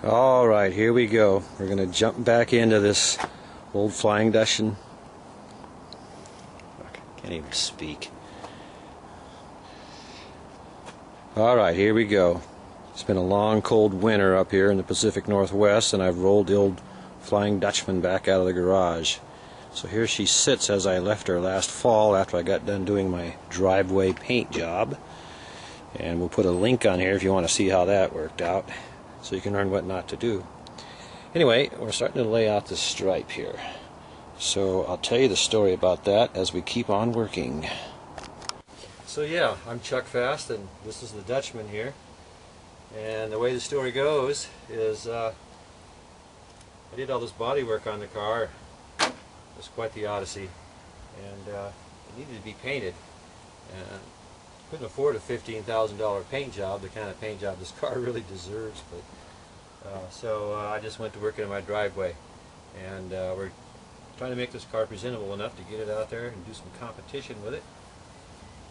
Alright, here we go. We're going to jump back into this old Flying Dutchman. I can't even speak. Alright, here we go. It's been a long cold winter up here in the Pacific Northwest, and I've rolled the old Flying Dutchman back out of the garage. So here she sits as I left her last fall after I got done doing my driveway paint job. And we'll put a link on here if you want to see how that worked out, so you can learn what not to do. Anyway, we're starting to lay out this stripe here. So I'll tell you the story about that as we keep on working. So yeah, I'm Chuck Fasst, and this is the Dutchman here. And the way the story goes is I did all this body work on the car. It was quite the odyssey, and it needed to be painted. And couldn't afford a $15,000 paint job, the kind of paint job this car really deserves. But so I just went to work in my driveway, and we're trying to make this car presentable enough to get it out there and do some competition with it.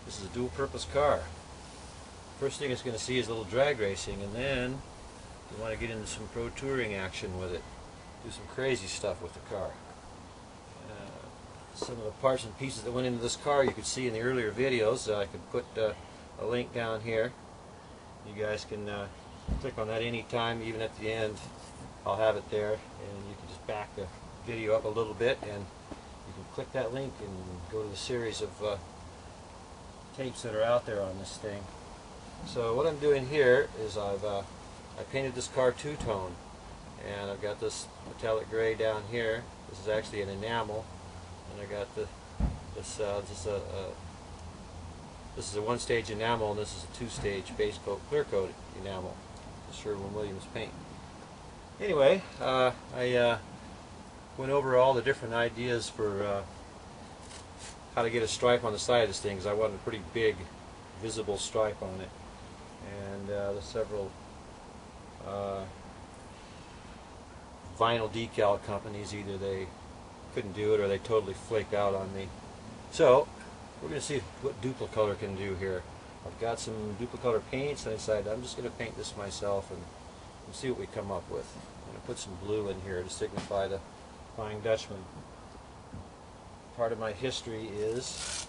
This is a dual-purpose car. First thing it's going to see is a little drag racing, and then you want to get into some pro touring action with it. Do some crazy stuff with the car. Some of the parts and pieces that went into this car you could see in the earlier videos. I could put a link down here. You guys can click on that anytime, even at the end. I'll have it there, and you can just back the video up a little bit, and you can click that link and go to the series of tapes that are out there on this thing. So what I'm doing here is I painted this car two-tone, and I've got this metallic gray down here. This is actually an enamel. And I got this is a one-stage enamel, and this is a two-stage base coat clear coat enamel. It's Sherwin-Williams paint. Anyway, I went over all the different ideas for how to get a stripe on the side of this thing, because I wanted a pretty big, visible stripe on it. And there's several vinyl decal companies, either they couldn't do it or they totally flaked out on me. So we're going to see what Duplicolor can do here. I've got some Duplicolor paints, and I decided I'm just going to paint this myself and see what we come up with. I'm going to put some blue in here to signify the Flying Dutchman. Part of my history is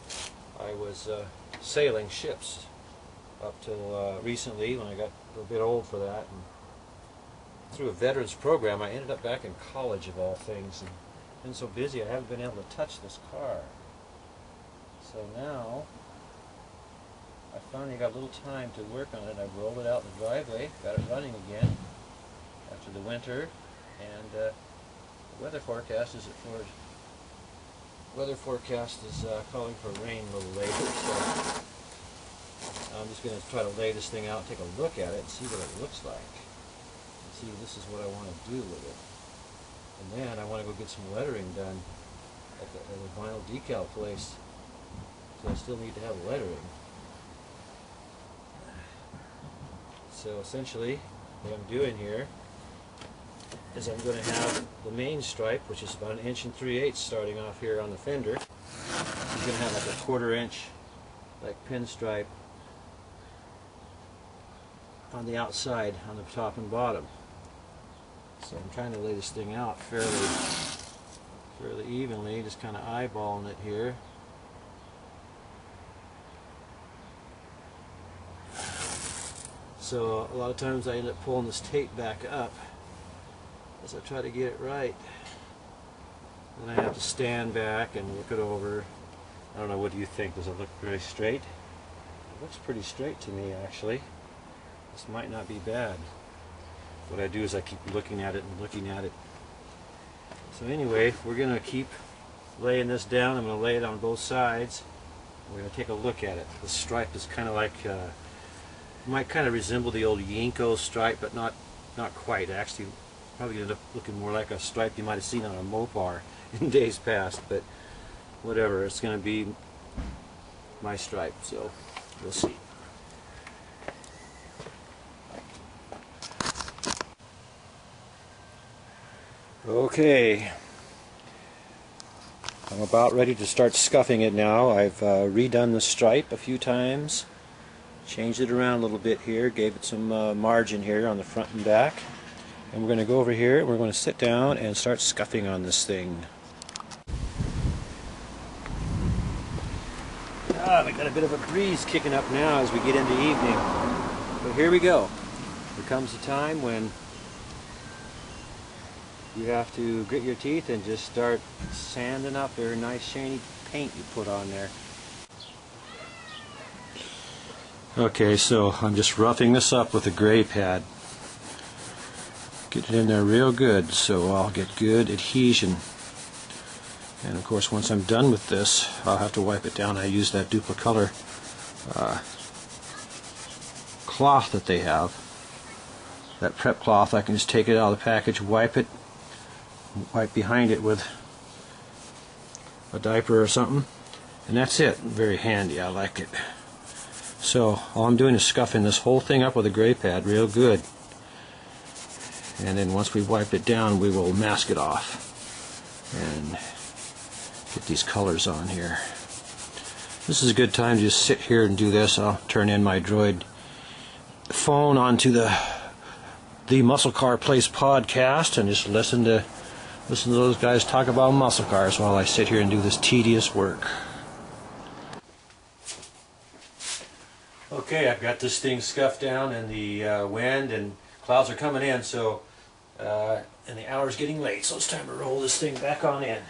I was sailing ships up till recently, when I got a bit old for that, and through a veterans program I ended up back in college, of all things, and been so busy I haven't been able to touch this car. So now I finally got a little time to work on it. I've rolled it out in the driveway, got it running again after the winter, and the weather forecast is calling for rain a little later. So I'm just going to try to lay this thing out, take a look at it, and see what it looks like. And see, this is what I want to do with it. And then I want to go get some lettering done at the vinyl decal place. So I still need to have lettering. So essentially what I'm doing here is I'm going to have the main stripe, which is about 1 3/8 inches starting off here on the fender. I'm going to have like a 1/4 inch like pinstripe on the outside, on the top and bottom. So I'm trying to lay this thing out fairly evenly, just kind of eyeballing it here. So a lot of times I end up pulling this tape back up as I try to get it right. Then I have to stand back and look it over. I don't know, what do you think? Does it look very straight? It looks pretty straight to me, actually. This might not be bad. What I do is I keep looking at it and looking at it. So anyway, we're going to keep laying this down. I'm going to lay it on both sides. We're going to take a look at it. The stripe is kind of like, might kind of resemble the old Yinko stripe, but not quite. Actually, probably going to end up looking more like a stripe you might have seen on a Mopar in days past. But whatever, it's going to be my stripe. So we'll see. Okay, I'm about ready to start scuffing it now. I've redone the stripe a few times, changed it around a little bit here, gave it some margin here on the front and back. And we're going to go over here and we're going to sit down and start scuffing on this thing. We got a bit of a breeze kicking up now as we get into evening. But here we go. There comes a time when you have to grit your teeth and just start sanding up their nice shiny paint you put on there. Okay, so I'm just roughing this up with a gray pad. Get it in there real good so I'll get good adhesion. And of course, once I'm done with this, I'll have to wipe it down. I use that Duplicolor cloth that they have, that prep cloth. I can just take it out of the package, wipe behind it with a diaper or something, and that's it. Very handy. I like it. So all I'm doing is scuffing this whole thing up with a gray pad real good, and then once we've wiped it down, we will mask it off and get these colors on here. This is a good time to just sit here and do this. I'll turn in my Droid phone onto the Muscle Car Place podcast and just listen to those guys talk about muscle cars while I sit here and do this tedious work. Okay, I've got this thing scuffed down, and the wind and clouds are coming in, so and the hour's getting late, so it's time to roll this thing back on in.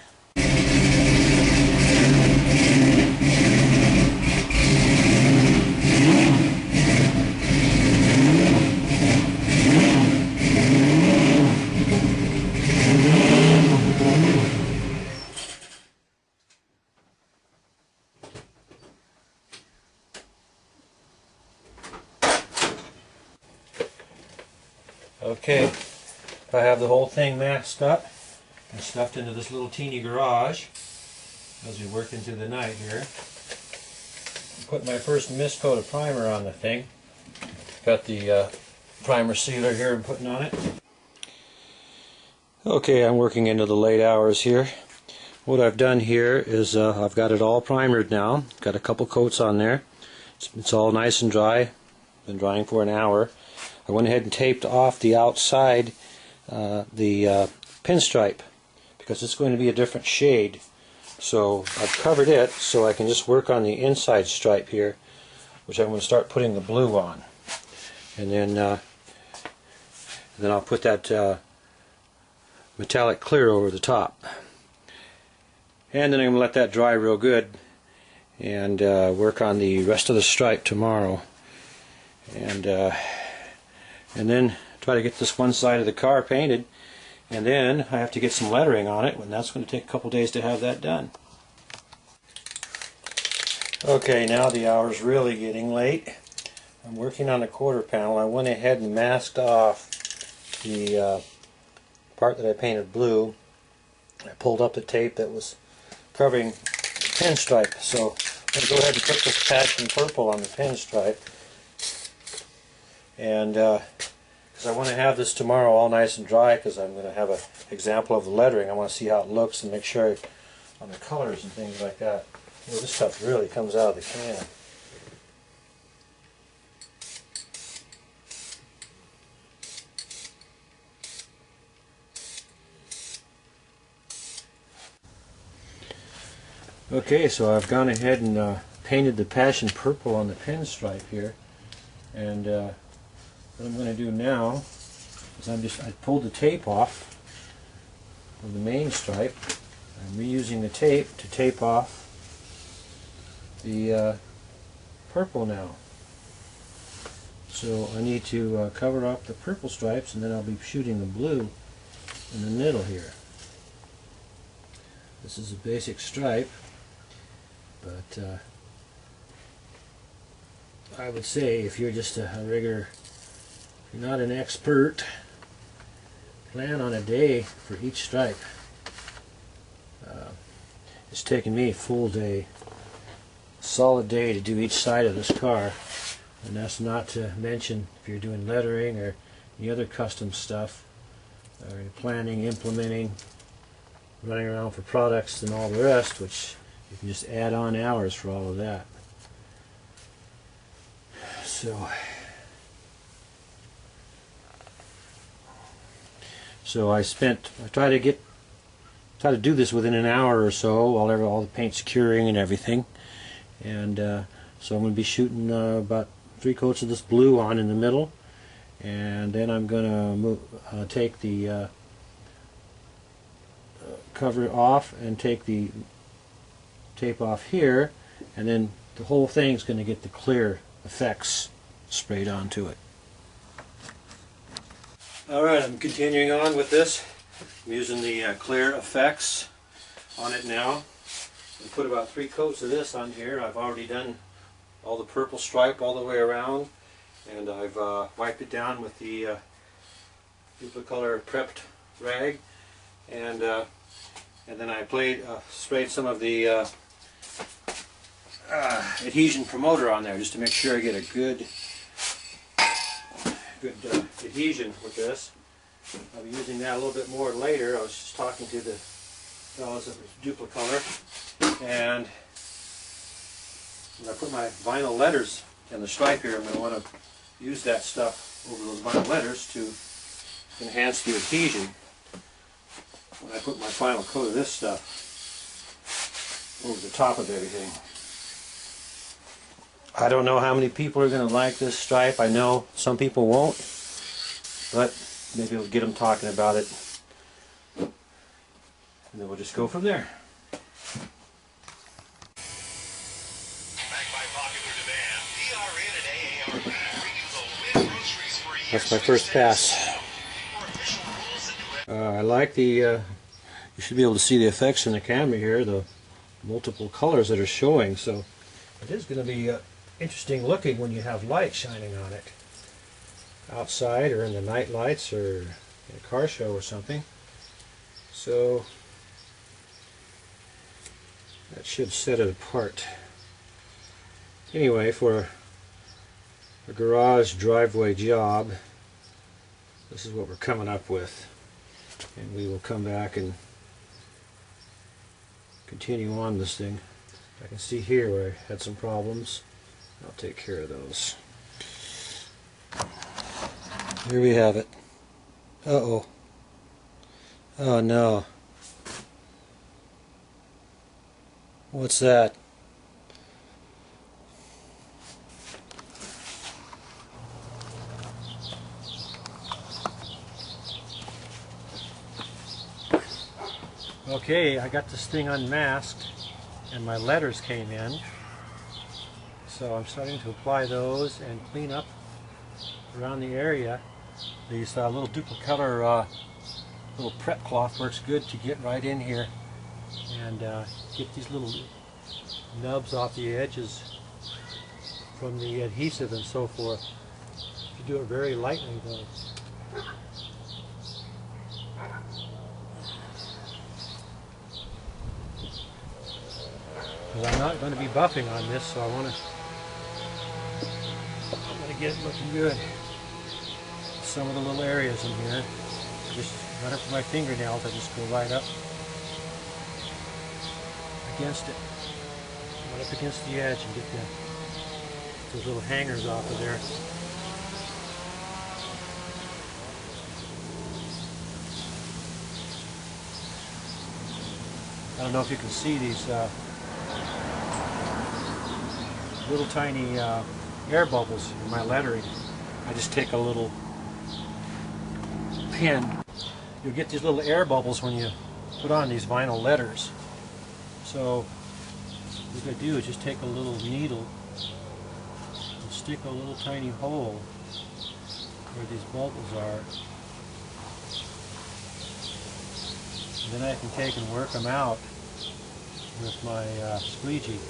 Okay, I have the whole thing masked up and stuffed into this little teeny garage as we work into the night here. Put my first mist coat of primer on the thing. Got the primer sealer here I'm putting on it. Okay, I'm working into the late hours here. What I've done here is I've got it all primered now. Got a couple coats on there. It's all nice and dry. Been drying for an hour. I went ahead and taped off the outside the pinstripe because it's going to be a different shade. So I've covered it so I can just work on the inside stripe here, which I'm going to start putting the blue on. And then I'll put that metallic clear over the top. And then I'm going to let that dry real good and work on the rest of the stripe tomorrow. And then try to get this one side of the car painted, and then I have to get some lettering on it, and that's going to take a couple days to have that done. Okay, now the hour's really getting late. I'm working on the quarter panel. I went ahead and masked off the part that I painted blue. I pulled up the tape that was covering the pinstripe, so I'm going to go ahead and put this passion purple on the pinstripe. And because I want to have this tomorrow all nice and dry, because I'm going to have an example of the lettering. I want to see how it looks and make sure on the colors and things like that. You know, this stuff really comes out of the can. Okay, so I've gone ahead and painted the passion purple on the pinstripe here, and what I'm going to do now is I pulled the tape off of the main stripe. I'm reusing the tape to tape off the purple now. So I need to cover up the purple stripes, and then I'll be shooting the blue in the middle here. This is a basic stripe, but I would say if you're just a regular, if you're not an expert, plan on a day for each stripe. It's taken me a full day, solid day, to do each side of this car, and that's not to mention if you're doing lettering or any other custom stuff, or you're planning, implementing, running around for products and all the rest, which you can just add on hours for all of that. So So I try to do this within an hour or so while all the paint's curing and everything. And so I'm going to be shooting about 3 coats of this blue on in the middle, and then I'm going to take the cover off and take the tape off here, and then the whole thing's going to get the clear Effex sprayed onto it. Alright, I'm continuing on with this. I'm using the clear Effex on it now. I put about 3 coats of this on here. I've already done all the purple stripe all the way around, and I've wiped it down with the Duplicolor prepped rag, and then I sprayed some of the Adhesion Promoter on there just to make sure I get a good adhesion with this. I'll be using that a little bit more later. I was just talking to the fellows at Duplicolor, and when I put my vinyl letters in the stripe here, I'm going to want to use that stuff over those vinyl letters to enhance the adhesion when I put my final coat of this stuff over the top of everything. I don't know how many people are going to like this stripe. I know some people won't, but maybe we'll get them talking about it, and then we'll just go from there. That's my first pass. I like the, you should be able to see the effects in the camera here, the multiple colors that are showing, so it is going to be interesting looking when you have light shining on it outside or in the night lights or in a car show or something. So that should set it apart. Anyway, for a garage driveway job, this is what we're coming up with, and we will come back and continue on this thing. I can see here where I had some problems. I'll take care of those. Here we have it. Uh-oh. Oh no. What's that? Okay, I got this thing unmasked and my letters came in. So I'm starting to apply those and clean up around the area. These little Duplicolor little prep cloth works good to get right in here and get these little nubs off the edges from the adhesive and so forth. You do it very lightly though. Because I'm not going to be buffing on this, so I want to get it looking good. Some of the little areas in here, just right up to my fingernails, I just go right up against it, right up against the edge, and get those little hangers off of there. I don't know if you can see these little tiny air bubbles in my lettering. I just take a little pin. You'll get these little air bubbles when you put on these vinyl letters. So what I do is just take a little needle and stick a little tiny hole where these bubbles are. And then I can take and work them out with my squeegee.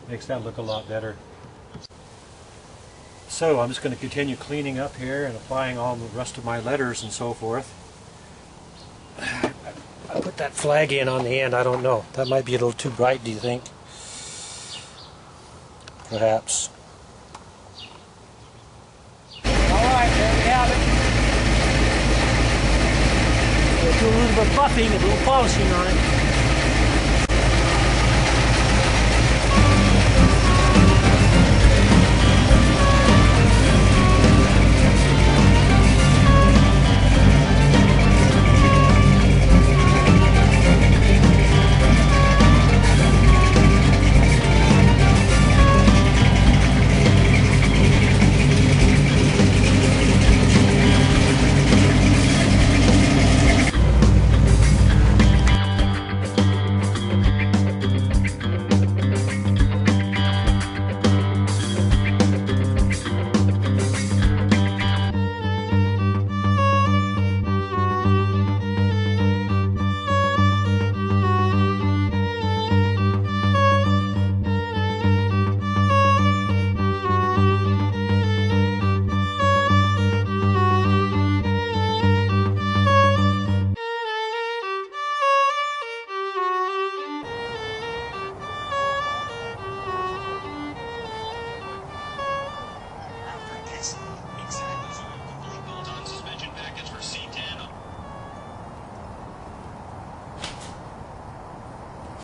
Makes that look a lot better. So I'm just going to continue cleaning up here and applying all the rest of my letters and so forth. that flag in on the end. I don't know. That might be a little too bright, do you think? Perhaps. Alright, there we have it. We'll do a little bit of buffing and a little polishing on it.